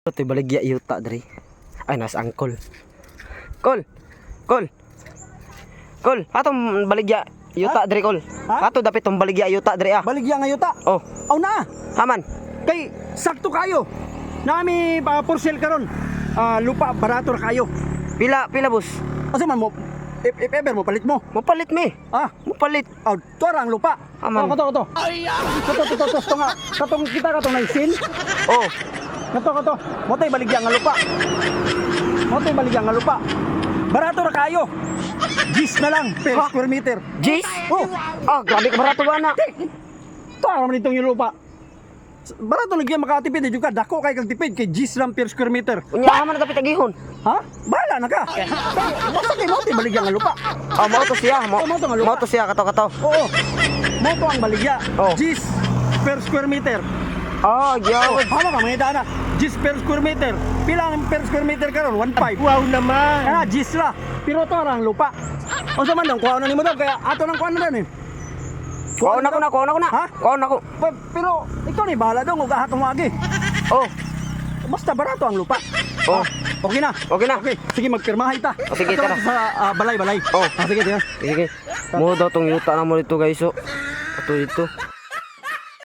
Ito baligya yuta diri. Ay nas angkol. Kol. Kol. Kol, atong baligya yuta diri kol. Ha? Ato dapat tong baligya yuta diri ah. Baligya nga yuta. Oh, Aw na. haman. Kay sakto kayo. Nami pa for sale karon. Lupa barato ra kayo. Pila boss. Asa man mo if ever mo palit mo. Mapalit mi. Ah, Mapalit. to ra ang lupa. Aman. Kato. Kato nga. Katong kita katong naisin. Oh, Kato. Motoy baligya nga lupa. Motoy baligya nga lupa. Barato ra kayo. Gis na lang per Ha? square meter. Jace? Oh, Ah, grabe ka barato ba na? to ra man itong yung lupa. Barato lagi makatipid di juga dako kay kag tipid kay gis lang per square meter. Unya haman dapat agihon. Ha? Bahala na ka. Basta kay motoy baligya nga lupa. Ah, mo to siya, mo. Oh, mo to nga lupa. Mo to siya kato. Oo. Moto ang baligya. Oh. Gis per square meter. Ah, Oh, gyawad. hama ka mga dana. Gis per square meter. Pila ang per square meter karon? 1.5. Wow naman. Gis la. Pero to ra ang lupa. O sa man dong kuha na nimo daw kaya ato nang kuha na dan eh. Kuha na ko na. Ha? Kuha na ko. Pero ikaw ni bahala dong ug ahatong wagi. Oh, Basta barato ang lupa. Oh. Okay na. Okay na. Okay, sige magpirmahay ta. Oh, sige, Ato tara. Sa balay. Oh. Sige, tira. sige. Mo daw tong yuta na mo dito guys. Oh. Ato dito.